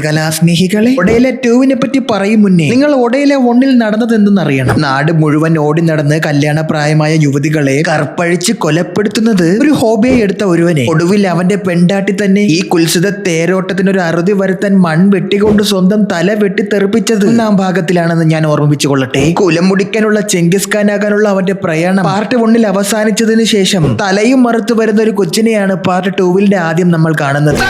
കലാസ്നേഹികളെ, ഒഡേല 2 പറ്റി പറയും മുന്നേ നിങ്ങൾ ഒഡേല 1 നടന്നത് എന്തെന്നറിയണം. നാട് മുഴുവൻ ഓടി നടന്ന് കല്യാണപ്രായമായ യുവതികളെ കർപ്പഴിച്ച് കൊലപ്പെടുത്തുന്നത് ഒരു ഹോബിയായി എടുത്ത ഒരുവനെ ഒടുവിൽ അവന്റെ പെണ്ടാട്ടി തന്നെ ഈ കുൽസിത തേരോട്ടത്തിനൊരു അറുതി വരുത്താൻ മൺവെട്ടികൊണ്ട് സ്വന്തം തല വെട്ടി തെറിപ്പിച്ചത് 1 ഭാഗത്തിലാണെന്ന് ഞാൻ ഓർമ്മിപ്പിച്ചു കൊള്ളട്ടെ. കുലം മുടിക്കാനുള്ള ചെങ്കിസ് ഖാൻ ആകാനുള്ള അവന്റെ പ്രയാണം പാർട്ട് 1 അവസാനിച്ചതിന് ശേഷം തലയും മറുത്തു വരുന്ന ഒരു കൊച്ചിനെയാണ് പാർട്ട് 2 ആദ്യം നമ്മൾ കാണുന്നത്.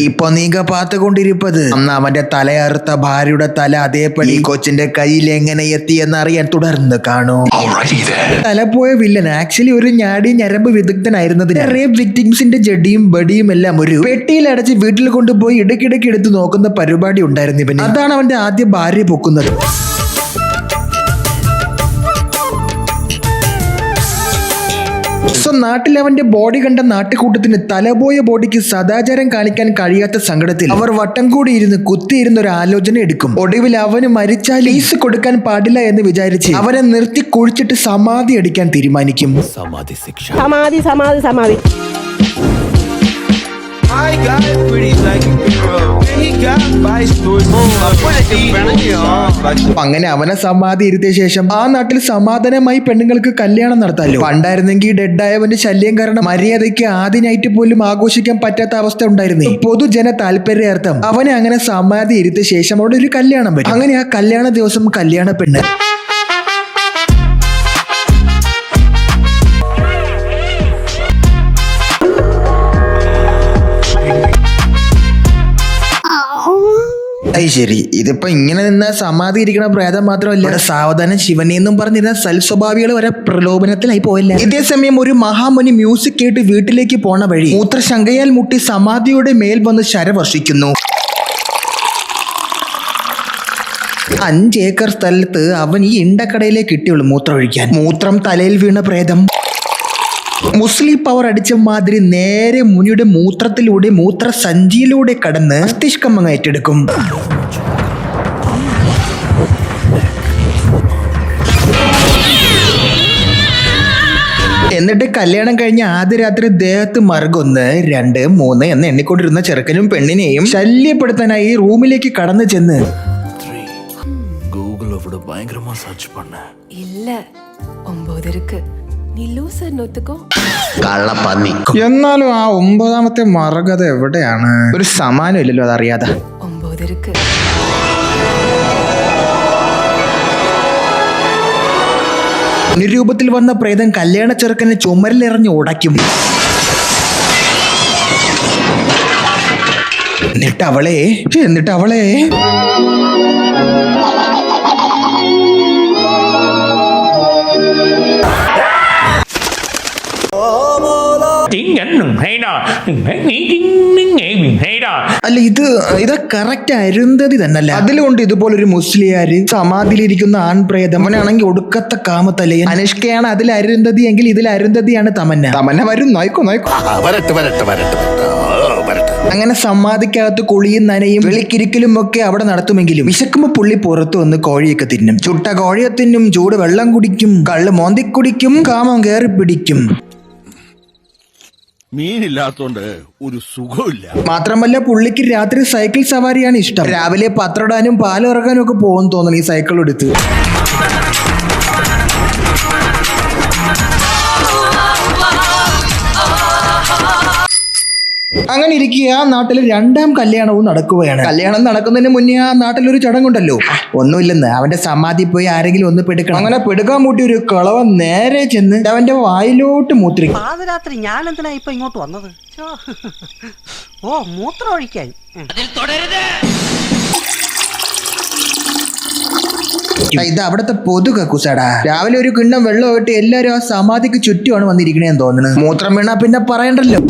ഇപ്പൊ നീങ്ക പാത്തുകൊണ്ടിരിപ്പത് അവന്റെ തലയറുത്ത ഭാര്യയുടെ തല അതേപടി കൊച്ചിന്റെ കയ്യിൽ എങ്ങനെ എത്തിയെന്ന് അറിയാൻ തുടർന്ന് കാണൂ. തലപ്പോയ വില്ലൻ ആക്ച്വലി ഒരു ഞാടി ഞരമ്പ് വിദഗ്ധനായിരുന്നതിന് റേപ്പ് വിക്ടിംസിന്റെ ജഡിയും ബഡിയും എല്ലാം ഒരു പെട്ടിയിൽ അടച്ച് വീട്ടിൽ കൊണ്ടുപോയി ഇടയ്ക്കിടയ്ക്ക് എടുത്ത് നോക്കുന്ന പരിപാടി ഉണ്ടായിരുന്നു ഇവന്. അതാണ് അവന്റെ ആദ്യ ഭാര്യ പൊക്കുന്നത്. നാട്ടിൽ അവന്റെ ബോഡി കണ്ട നാട്ടുകൂട്ടത്തിന് തലപോയ ബോഡിക്ക് സദാചാരം കാണിക്കാൻ കഴിയാത്ത സങ്കടത്തിൽ അവർ വട്ടം കൂടി ഇരുന്ന് കുത്തിയിരുന്ന ഒരു ആലോചന എടുക്കും. ഒടുവിൽ അവന് മരിച്ചാൽ ലീസ് കൊടുക്കാൻ പാടില്ല എന്ന് വിചാരിച്ച് അവനെ നിർത്തി കുഴിച്ചിട്ട് സമാധി അടിക്കാൻ തീരുമാനിക്കും. സമാധി ശിക്ഷ. സമാധി സമാധി സമാധി. അങ്ങനെ അവനെ സമാധി ഇരുത്തിയ ശേഷം ആ നാട്ടിൽ സമാധാനമായി പെണ്ണുങ്ങൾക്ക് കല്യാണം നടത്താലോ. പണ്ടായിരുന്നെങ്കിൽ ഡെഡായവന്റെ ശല്യം കാരണം മര്യാദയ്ക്ക് ആദ്യ നൈറ്റ് പോലും ആഘോഷിക്കാൻ പറ്റാത്ത അവസ്ഥ ഉണ്ടായിരുന്നു. പൊതുജന താല്പര്യാർത്ഥം അവനെ അങ്ങനെ സമാധി ഇരുത്തിയ ശേഷം അവിടെ ഒരു കല്യാണം വരും. അങ്ങനെ ആ കല്യാണ ദിവസം കല്യാണ പെണ്ണ് ശരി, ഇതിപ്പോ ഇങ്ങനെ നിന്ന സമാധി ഇരിക്കണ പ്രേതം മാത്രമല്ല, സാവധാനം ശിവനെന്നും പറഞ്ഞിരുന്ന സൽസ്വഭാവികൾ വരെ പ്രലോഭനത്തിലായി പോയില്ല. ഇതേസമയം ഒരു മഹാമുനി മ്യൂസിക് കേട്ട് വീട്ടിലേക്ക് പോണ വഴി മൂത്രശങ്കയാൽ മുട്ടി സമാധിയുടെ മേൽ വന്ന് ശരവർഷിക്കുന്നു. 5 ഏക്കർ സ്ഥലത്ത് അവൻ ഈ ഇണ്ടക്കടയിലേ കിട്ടിയുള്ളൂ മൂത്രമൊഴിക്കാൻ. മൂത്രം തലയിൽ വീണ പ്രേതം മുസ്ലിം പവർ അടിച്ച മാതിരി നേരെ മുനിയുടെ മൂത്രത്തിലൂടെ മൂത്രസഞ്ചിയിലൂടെ കടന്ന് മസ്തിഷ്കം അങ്ങ് ഏറ്റെടുക്കും. എന്നിട്ട് കല്യാണം കഴിഞ്ഞ ആദ്യ രാത്രി ദേഹത്ത് മറുകൊന്ന് 2, 3 എന്ന് എണ്ണിക്കൊണ്ടിരുന്ന ചെറുക്കനും പെണ്ണിനെയും ശല്യപ്പെടുത്താനായി റൂമിലേക്ക് കടന്നു ചെന്ന് ഗൂഗിളോട് ഭയങ്കരമാ സെർച്ച് பண்ண ഇല്ല 9 இருக்கு. നീ ലൂസർ നോത്തുക്കോ. കള്ളപ്പന്നി. എന്നാലും ആ 9ാമത്തെ മറുകഥ എവിടെയാണ്? ഒരു സമാനം ഇല്ലല്ലോ അതറിയാതെ. 9 இருக்கு. നിരൂപത്തിൽ വന്ന പ്രേതം കല്യാണ ചെറുക്കനെ ചുമരിലെറിഞ്ഞ് ഉടയ്ക്കും. എന്നിട്ട് അവളെ അല്ല, ഇത് കറക്റ്റ് അരുന്ധതി തന്നല്ല. അതിലുകൊണ്ട് ഇതുപോലൊരു മുസ്ലിയാര് സമാധിയിലിരിക്കുന്ന ആൺപ്രേതം. അവനാണെങ്കിൽ ഒടുക്കത്തെ കാമത്തലയൻ. അനുഷ്കയാണ് അതിൽ അരുന്ധതി എങ്കിൽ ഇതിൽ അരുന്ധതിയാണ് തമന്ന വരും. നോയിക്കോ. അങ്ങനെ സമാധിക്കകത്ത് കുളിയും നനയും വെളിക്കിരിക്കലും ഒക്കെ അവിടെ നടത്തുമെങ്കിലും വിശക്കുമ്പോ പുള്ളി പുറത്തു വന്ന് കോഴിയൊക്കെ തിന്നും. ചുട്ട കോഴിയെ തിന്നും, ചൂട് വെള്ളം കുടിക്കും, കള്ള് മോന്തി കുടിക്കും, കാമം കയറി പിടിക്കും. മീനില്ലാത്തോണ്ട് ഒരു സുഖമില്ല. മാത്രമല്ല പുള്ളിക്ക് രാത്രി സൈക്കിൾ സവാരിയാണ് ഇഷ്ടം. രാവിലെ പത്രടാനും പാലിറക്കാനും ഒക്കെ പോകും തോന്നുന്നു ഈ സൈക്കിൾ എടുത്ത്. അങ്ങനെ ഇരിക്കുക ആ നാട്ടിൽ 2ാം കല്യാണവും നടക്കുകയാണ്. കല്യാണം നടക്കുന്നതിന് മുന്നേ ആ നാട്ടിലൊരു ചടങ്ങുണ്ടല്ലോ. ഒന്നുമില്ലെന്ന് അവന്റെ സമാധി പോയി ആരെങ്കിലും ഒന്ന് പെടുക്കണം. അങ്ങനെ പെടുക്കാൻ കൂട്ടി ഒരു കളവൻ നേരെ ചെന്ന് അവന്റെ വായിലോട്ട് മൂത്രിക്കും. പാതിരാത്രി ഞാൻ എന്തിനാ ഇപ്പൊ ഇങ്ങോട്ട് വന്നത്? മൂത്രം ഒഴിക്കാൻ. ഇത് അവിടത്തെ പൊതു കക്കൂസാടാ. രാവിലെ ഒരു കിണ്ണം വെള്ളമായിട്ട് എല്ലാരും ആ സമാധിക്ക് ചുറ്റുമാണ് വന്നിരിക്കണേന്ന് തോന്നുന്നത്. മൂത്രം വീണാ പിന്നെ പറയണ്ടല്ലോ.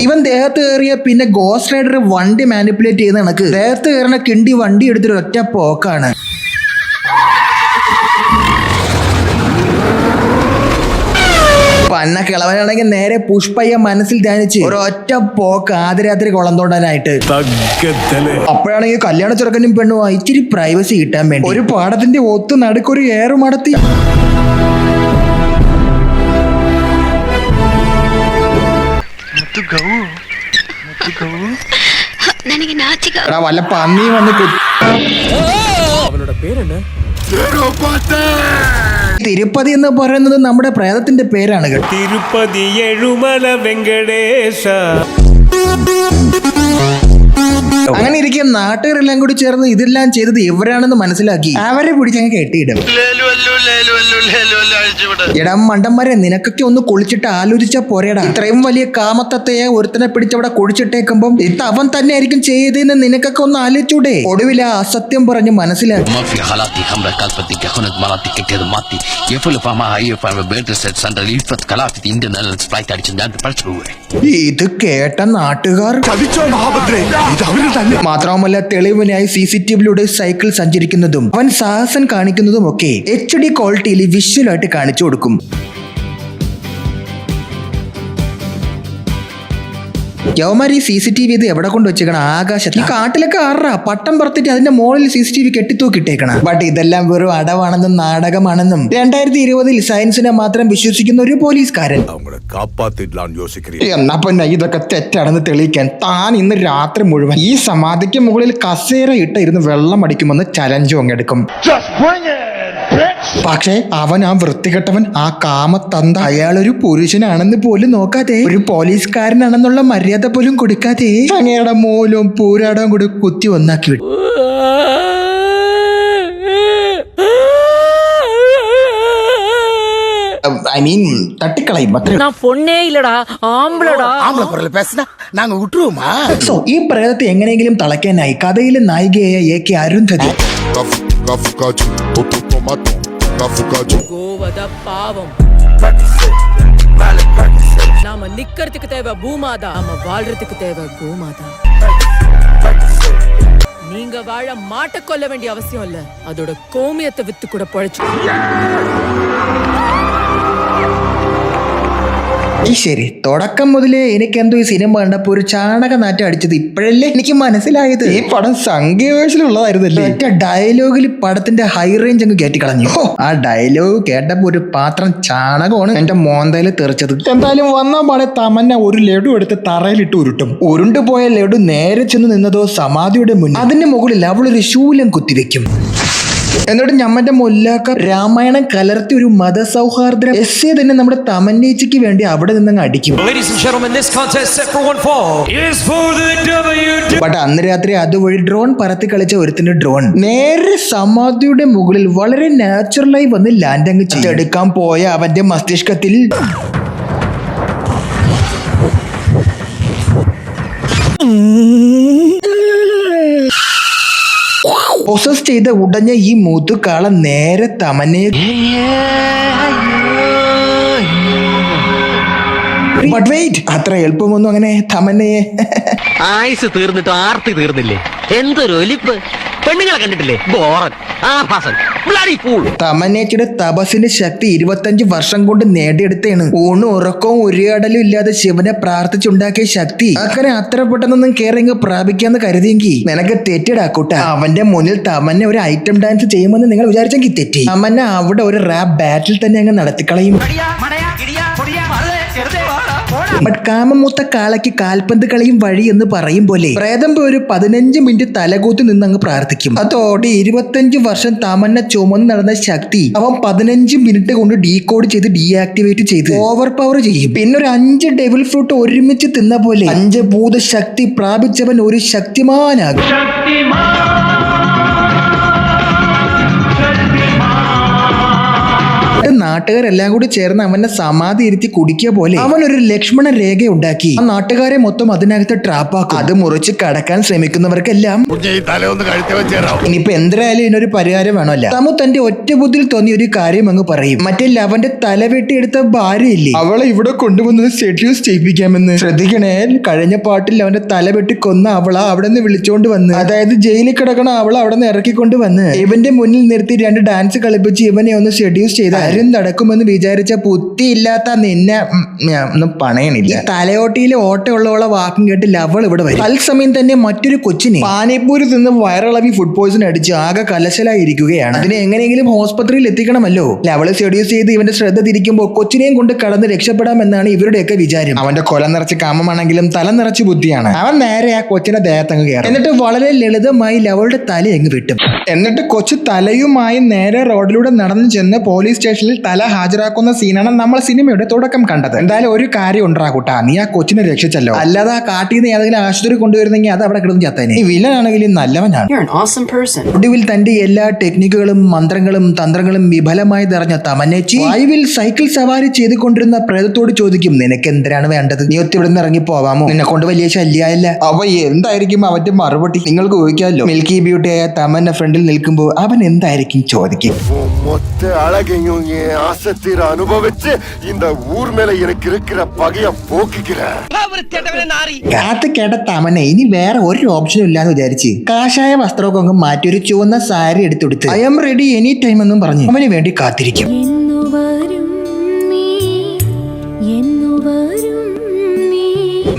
ഇവൻ ദേഹത്ത് കയറിയ പിന്നെ ഗോസ്റ്റ് റൈഡർ വണ്ടി മാനിപ്പുലേറ്റ് ചെയ്യുന്ന കണക്ക് ദേഹത്ത് കയറുന്ന കിണ്ടി വണ്ടി എടുത്തൊരു ഒറ്റ പോക്കാണ്. പന്ന കിളവനാണെങ്കിൽ നേരെ പുഷ്പയ്യ മനസ്സിൽ ധ്യാനിച്ച് ഒരൊറ്റ പോക്ക് ആദ്യരാത്രി കുളം തോണ്ടാനായിട്ട്. അപ്പോഴാണെങ്കിൽ കല്യാണ ചെറുക്കനും പെണ്ണും ഇച്ചിരി പ്രൈവസി കിട്ടാൻ വേണ്ടി ഒരു പാടത്തിന്റെ ഒത്തു നടുക്കൊരു ഏറ് മടത്തി. വല്ല പന്നി വന്ന് തിരുപ്പതി എന്ന് പറയുന്നത് നമ്മുടെ പ്രേതത്തിന്റെ പേരാണ്. തിരുപ്പതി എഴുമല വെങ്കടേശ. അങ്ങനെ ഇരിക്കും നാട്ടുകാരെല്ലാം കൂടി ചേർന്ന് ഇതെല്ലാം ചെയ്തത് ഇവരാണെന്ന് മനസ്സിലാക്കി അവരെ പിടിച്ചങ്ങ് കെട്ടിയിടും. എടാ മണ്ടന്മാരെ, നിനക്കൊക്കെ ഒന്ന് കുളിച്ചിട്ട് ആലോചിച്ചാ പോരേടാ. ഇത്രയും വലിയ കാമത്തത്തെയെ ഒരുത്തനെ പിടിച്ചവിടെ കുഴിച്ചിട്ടേക്കുമ്പം ഇത് അവൻ തന്നെ ആയിരിക്കും ചെയ്തതെന്ന് നിനക്കൊക്കെ ഒന്ന് ആലോചിച്ചൂടെ? ഒടുവിൽ ആ അസത്യം പറഞ്ഞ് മനസ്സിലാക്കി. ഇത് കേട്ട നാട്ടുകാർ മാത്രവുമല്ല തെളിവിനായി CCTVയിലൂടെ സൈക്കിൾ സഞ്ചരിക്കുന്നതും അവൻ സാഹസം കാണിക്കുന്നതും ഒക്കെ HD ക്വാളിറ്റിയിൽ വിഷ്വലായിട്ട് കാണിച്ചു കൊടുക്കും. യവന്മാർ ഈ CCTV ഇത് എവിടെ കൊണ്ട് വെച്ചേക്കണം? ആകാശത്ത്. ഈ കാട്ടിലൊക്കെ ആറാ പട്ടം പറത്തിട്ട് അതിന്റെ മുകളിൽ CCTV കെട്ടിത്തൂക്കിട്ടേക്കണം. ബട്ട് ഇതെല്ലാം വെറും അടവാണെന്നും നാടകമാണെന്നും 2020 സയൻസിനെ മാത്രം വിശ്വസിക്കുന്ന ഒരു പോലീസുകാരൻ. എന്നാ പിന്നെ ഇതൊക്കെ തെറ്റാണെന്ന് തെളിയിക്കാൻ താൻ ഇന്ന് രാത്രി മുഴുവൻ ഈ സമാധിക്ക് മുകളിൽ കസേര ഇരുന്ന് വെള്ളം അടിക്കുമെന്ന് ചലഞ്ചും അങ്ങെടുക്കും. പക്ഷേ അവൻ ആ വൃത്തികെട്ടവൻ, ആ കാമത്തന്ത, അയാളൊരു പുരുഷനാണെന്ന് പോലും നോക്കാതെ, ഒരു പോലീസുകാരനാണെന്നുള്ള മര്യാദ പോലും കൊടുക്കാതെ അങ്ങയുടെ മൂലവും പൂരാടവും കൂടി കുത്തി ഒന്നാക്കി വിട്ടു. തട്ടിക്കളയും. സോ ഈ പ്രേതത്തെ എങ്ങനെയെങ്കിലും തളയ്ക്കാനായി കഥയിലെ നായികയായ AK അരുന്ധതി கோவத பாவம் நாம நிக்கிறதுக்கு தேவை பூமாதா, நாம வாழ்றதுக்கு தேவை கோமாதா. நீங்க வாழ மாட்ட கொல்ல வேண்டிய அவசியம் இல்ல, அதோட கோமியத்தை வித்து கூட பொழைச்சு. ശരി, തുടക്കം മുതലേ എനിക്കെന്തോ ഈ സിനിമ കണ്ടപ്പോ ഒരു ചാണക നാറ്റം അടിച്ചത് ഇപ്പോഴല്ലേ എനിക്ക് മനസ്സിലായത്. ഈ പടം സംഖ്യവേഴ്സിലുള്ളതായിരുന്നല്ലേ. ഒറ്റ ഡയലോഗിൽ പടത്തിന്റെ ഹൈ റേഞ്ച് അങ്ങ് കയറ്റി കളഞ്ഞു. ആ ഡയലോഗ് കേട്ടപ്പോ ഒരു പാത്രം ചാണകമാണ് എന്റെ മോന്തയിൽ തെറിച്ചത്. എന്തായാലും വന്ന പാടെ തമന്ന ഒരു ലഡു എടുത്ത് തറയിലിട്ട് ഉരുട്ടും. ഉരുണ്ടുപോയ ലഡു നേരെ ചെന്ന് നിന്നതോ സമാധിയുടെ മുന്നിൽ. അതിന്റെ മുകളിൽ അവളൊരു ശൂലം കുത്തിവെക്കും. എന്നിട്ട് ഞമ്മന്റെ മുല്ലാക്ക രാമായണം കലർത്തി ഒരു മതസൗഹാർദ്ദ എസ്സേ തന്നെ നമ്മുടെ തമന്നേച്ചിക്ക് വേണ്ടി അവിടെ നിന്നങ്ങ് അടിക്കും. ബട്ട് അന്ന് രാത്രി അതുവഴി ഡ്രോൺ പറത്തി കളിച്ച ഒരുത്തിന്റെ ഡ്രോൺ നേരെ സമാധിയുടെ മുകളിൽ വളരെ നാച്ചുറലായി വന്ന് ലാൻഡ് അങ്ങ് ചെയ്തെടുക്കാൻ പോയ അവന്റെ മസ്തിഷ്കത്തിൽ പൊസസ് ചെയ്ത ഉടഞ്ഞ ഈ മുതുകാള നേരെ തമന്നെ. ബട്ട് വെയിറ്റ്, അത്ര എളുപ്പമൊന്നും അങ്ങനെ തമന്നയെ. ആയുസ് തീർന്നിട്ട് ആർത്തി തീർന്നില്ലേ? എന്തൊരു ഒലിപ്പ്! പെണ്ണുങ്ങളെ കണ്ടിട്ടില്ലേ? ബോറൻ ആഭാസൻ. തമന്നേച്ചിയുടെ തപസ്സിന്റെ ശക്തി 25 വർഷം കൊണ്ട് നേടിയെടുത്തേണ്. ഊണും ഉറക്കവും ഉരിയാടലും ഇല്ലാതെ ശിവനെ പ്രാർത്ഥിച്ചുണ്ടാക്കിയ ശക്തി അങ്ങനെ അത്ര പെട്ടെന്നൊന്നും കേറിങ്ങ് പ്രാപിക്കാന്ന് കരുതിയെങ്കിൽ നിനക്ക് തെറ്റിടാക്കൂട്ട. അവന്റെ മുന്നിൽ തമന്ന ഒരു ഐറ്റം ഡാൻസ് ചെയ്യുമെന്ന് നിങ്ങൾ വിചാരിച്ചെങ്കിൽ തെറ്റി. തമന്ന അവിടെ ഒരു റാപ്പ് ബാറ്റിൽ തന്നെ അങ്ങ് നടത്തിക്കളയും. ബട്ട് കാമമൂത്ത കാളയ്ക്ക് കാൽപന്ത് കളിയും വഴി എന്ന് പറയും പോലെ പ്രേതം ഒരു 15 മിനിറ്റ് തലകൂത്തി നിന്നങ്ങ് പ്രാർത്ഥിക്കും. അതോടെ 25 വർഷം തമന്ന ചുമന്ന് നടന്ന ശക്തി അവൻ 15 മിനിറ്റ് കൊണ്ട് ഡീകോഡ് ചെയ്ത് ഡീആക്ടിവേറ്റ് ചെയ്ത് ഓവർ പവർ ചെയ്യും. പിന്നെ ഒരു 5 ഡെവിൾ ഫ്രൂട്ട് ഒരുമിച്ച് തിന്ന പോലെ 5 ഭൂതശക്തി പ്രാപിച്ചവൻ ഒരു ശക്തിമാനാകും. നാട്ടുകാരെല്ലാം കൂടി ചേർന്ന് അവനെ സമാധി ഇരുത്തി കുടിക്കുക പോലെ അവൻ ഒരു ലക്ഷ്മണ രേഖ ഉണ്ടാക്കി ആ നാട്ടുകാരെ മൊത്തം അതിനകത്ത് ട്രാപ്പാക്കും. അത് മുറിച്ച് കടക്കാൻ ശ്രമിക്കുന്നവർക്കെല്ലാം ഇനിയിപ്പോ എന്തായാലും ഇതിനൊരു പരിഹാരം വേണമല്ല. തമു തന്റെ ഒറ്റ ബുദ്ധിയിൽ തോന്നിയ ഒരു കാര്യം അങ്ങ് പറയും. മറ്റേ അവന്റെ തല വെട്ടിയെടുത്ത ഭാര്യയില്ലേ, അവളെ ഇവിടെ കൊണ്ടുവന്നത് സെഡ്യൂസ് ചെയ്യിപ്പിക്കാമെന്ന്. ശ്രദ്ധിക്കണേ, കഴിഞ്ഞ പാട്ടിൽ അവന്റെ തല വെട്ടി കൊന്ന അവളെ അവിടെ നിന്ന് വിളിച്ചോണ്ട് വന്ന്, അതായത് ജയിലിൽ കിടക്കണ അവളെ അവിടെ നിന്ന് ഇറക്കിക്കൊണ്ട് വന്ന് ഇവന്റെ മുന്നിൽ നിർത്തി 2 ഡാൻസ് കളിപ്പിച്ച് ഇവനെ ഒന്ന് സെഡ്യൂസ് ചെയ്ത നടക്കുമെന്ന് വിചാരിച്ച ബുദ്ധിയില്ലാത്ത നിന്നെ ഞാൻ ഒന്നും പണയണില്ല. ഈ തലയോട്ടിയിലെ ഓട്ടമുള്ളവളെ വാക്കും കേട്ട് ലവൾ ഇവിടെ വരും. തത്സമയം തന്നെ മറ്റൊരു കൊച്ചിനെ പാനിപ്പൂരി തിന്ന് വയറിളവി ഫുഡ് പോയിസൺ അടിച്ച് ആകെ കലശലായിരിക്കുകയാണ്. അതിനെ എങ്ങനെയെങ്കിലും ഹോസ്പിറ്റലിൽ എത്തിക്കണമല്ലോ. ലവള് സെഡ്യൂസ് ചെയ്ത് ഇവന്റെ ശ്രദ്ധ തിരിക്കുമ്പോൾ കൊച്ചിനെയും കൊണ്ട് കടന്ന് രക്ഷപ്പെടാമെന്നാണ് ഇവരുടെയൊക്കെ വിചാരം. അവന്റെ കൊല നിറച്ച് കാമമാണെങ്കിലും തല നിറച്ച് ബുദ്ധിയാണ്. അവൻ നേരെ ആ കൊച്ചിനെ ദേഹത്തങ്ങ് കയറും. എന്നിട്ട് വളരെ ലളിതമായി ലവളുടെ തല എങ്ങ് വെട്ടും. എന്നിട്ട് കൊച്ചു തലയുമായി നേരെ റോഡിലൂടെ നടന്നു ചെന്ന് പോലീസ് സ്റ്റേഷനിൽ തല ഹാജരാക്കുന്ന സീനാണ് നമ്മൾ സിനിമയുടെ തുടക്കം കണ്ടത്. എന്തായാലും ഒരു കാര്യം ഉണ്ടാകൂട്ടാ, നീ ആ കൊച്ചിനെ രക്ഷിച്ചല്ലോ. അല്ലാതെ ആ കാട്ടിൽ നിന്ന് ഏതെങ്കിലും ആശുപത്രി കൊണ്ടുവരുന്നെങ്കിൽ അത് അവിടെ കിടന്ന് ചത്തേനെ. ഈ വില്ലനാണെങ്കിലും നല്ലവനാണ്. ഒടുവിൽ തന്റെ എല്ലാ ടെക്നിക്കുകളും മന്ത്രങ്ങളും തന്ത്രങ്ങളും വിഫലമായി നിറഞ്ഞ തമന്നേച്ചി വായുവിൽ സൈക്കിൾ സവാരി ചെയ്തുകൊണ്ടിരുന്ന പ്രേതത്തോട് ചോദിക്കും, നിനക്ക് എന്തിനാണ് വേണ്ടത്? നീ ഒത്തി ഇവിടുന്ന് ഇറങ്ങി പോവാമോ? നിന്നെ കൊണ്ട് വലിയ ശല്യമായില്ല. അവ എന്തായിരിക്കും അവന്റെ മറുപടി നിങ്ങൾക്ക് ഊഹിക്കാമല്ലോ. മിൽക്കി ബ്യൂട്ടിയായ തമന്ന ഫ്രണ്ടിൽ നിൽക്കുമ്പോൾ അവൻ എന്തായിരിക്കും ചോദിക്കും? மொத்த அழகையும் என் ஆசத்திர அனுபவிச்சு இந்த ஊர் மேல எனக்கு இருக்கிற பகைய போக்குகிறேன். കാത്ത് കേട്ട തമന്ന ഇനി വേറെ ഒരു ഓപ്ഷനും ഇല്ലാന്ന് വിചാരിച്ച് കാഷായ വസ്ത്രമൊക്കെ മാറ്റി ഒരു ചുവന്ന സാരി എടുത്തെടുത്ത് I am ready any time എന്നും പറഞ്ഞു അവന് വേണ്ടി കാത്തിരിക്കും.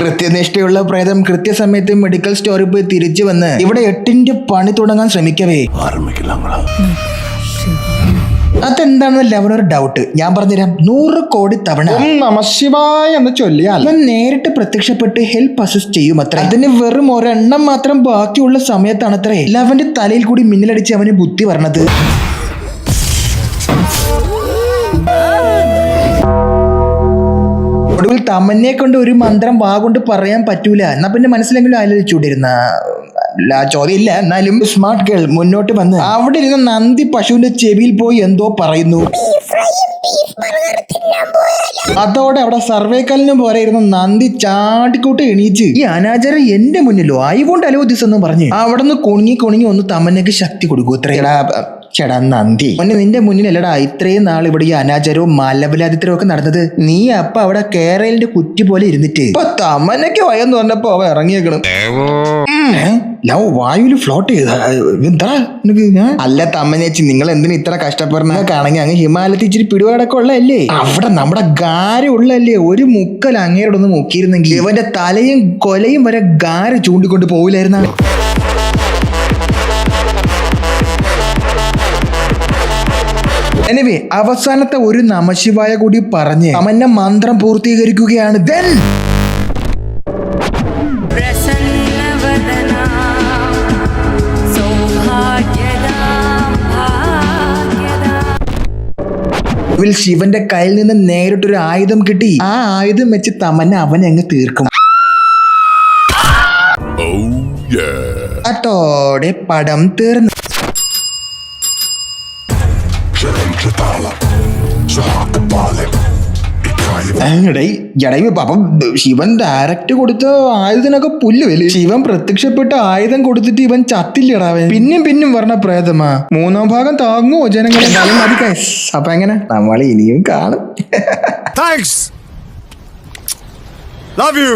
കൃത്യനിഷ്ഠയുള്ള പ്രേതം കൃത്യസമയത്ത് മെഡിക്കൽ സ്റ്റോറിൽ പോയി തിരിച്ചു വന്ന് ഇവിടെ 8ന്റെ പണി തുടങ്ങാൻ ശ്രമിക്കവേ അതെന്താണെന്നല്ല അവനൊരു ഡൗട്ട്. ഞാൻ പറഞ്ഞുതരാം. 100 കോടി തവണ നമശിവായ എന്ന് ചൊല്ലിയാൽ അവൻ നേരിട്ട് പ്രത്യക്ഷപ്പെട്ട് ഹെൽപ്പ് അസിസ്റ്റ് ചെയ്യും അത്ര. അതിന് വെറും ഒരെണ്ണം മാത്രം ബാക്കിയുള്ള സമയത്താണത്രേ അവന്റെ തലയിൽ കൂടി മിന്നലടിച്ച് അവന് ബുദ്ധി പറഞ്ഞത്. ഒടുവിൽ തമന്നെ കൊണ്ട് ഒരു മന്ത്രം വാഗൊണ്ട് പറയാൻ പറ്റൂല. എന്നാ പിന്നെ മനസ്സിലെങ്കിലും ആലോചിച്ചുകൊണ്ടിരുന്ന ചോദ്യം ഇല്ല. എന്നാലും സ്മാർട്ട് ഗേൾ മുന്നോട്ട് വന്ന് അവിടെ ഇരുന്ന നന്ദി പശുവിന്റെ ചെവിയിൽ പോയി എന്തോ പറയുന്നു. അതോടെ അവിടെ സർവേക്കലിനും പോലെ ഇരുന്ന നന്ദി ചാടിക്കൂട്ട് എണീച്ച് ഈ അനാചാരം എന്റെ മുന്നിലോ ഐവോണ്ട് അലോദിസ് എന്നും പറഞ്ഞ് അവിടെ നിന്ന് കുണുങ്ങി ഒന്ന് തമന്നക്ക് ശക്തി കൊടുക്കൂ. ഇത്രയടാ ചേടാ നന്ദി ഒന്നെ നിന്റെ മുന്നിലല്ലടാ ഇത്രയും നാൾ ഇവിടെ ഈ അനാചാരവും മലബലാതിത്തരവും ഒക്കെ നടന്നത്. നീ അപ്പൊ അവിടെ കേരളിന്റെ കുറ്റി പോലെ ഇരുന്നിട്ട് ഇപ്പൊ തമന്നക്ക് വയെന്ന് പറഞ്ഞപ്പോ അവ ഇറങ്ങിയേക്കണം. ലവ് വായുവിൽ ഫ്ലോട്ട് ചെയ്ത എന്താ അല്ല തമ്മനേച്ചി, നിങ്ങൾ എന്തിനാ ഇത്ര കഷ്ടപ്പെടുന്നതൊക്കെയാണെങ്കിൽ അങ്ങ് ഹിമാലയത്തിൽ ഇച്ചിരി പിടിപാടൊക്കെ ഉള്ളതല്ലേ? അവിടെ നമ്മുടെ ഗാര ഉള്ളല്ലേ? ഒരു മുക്കൽ അങ്ങേരോടൊന്ന് മുക്കിയിരുന്നെങ്കിൽ ഇവന്റെ തലയും കൊലയും വരെ ഗാര ചൂണ്ടിക്കൊണ്ട് പോവില്ലായിരുന്ന. എനിവേ അവസാനത്തെ ഒരു നമശിവായ കൂടി പറഞ്ഞ് തമന്ന മന്ത്രം പൂർത്തീകരിക്കുകയാണ്. ദെൻ ശിവന്റെ കയ്യിൽ നിന്ന് നേരിട്ടൊരു ആയുധം കിട്ടി. ആ ആയുധം വെച്ച് തമന്ന അവനെ അങ്ങ് തീർക്കും. അതോടെ പടം തീർന്നു. അപ്പം ശിവൻ ഡയറക്റ്റ് കൊടുത്ത ആയുധനൊക്കെ പുല്ല് വലിയ. ശിവൻ പ്രത്യക്ഷപ്പെട്ട ആയുധം കൊടുത്തിട്ട് ഇവൻ ചത്തില്ലടാവൻ. പിന്നും പറഞ്ഞ പ്രേതമാ. 3ാം ഭാഗം താങ്ങുമോ ജനങ്ങളെ? അപ്പൊ എങ്ങനെ നമ്മൾ ഇനിയും കാണും. Thanks. Love you.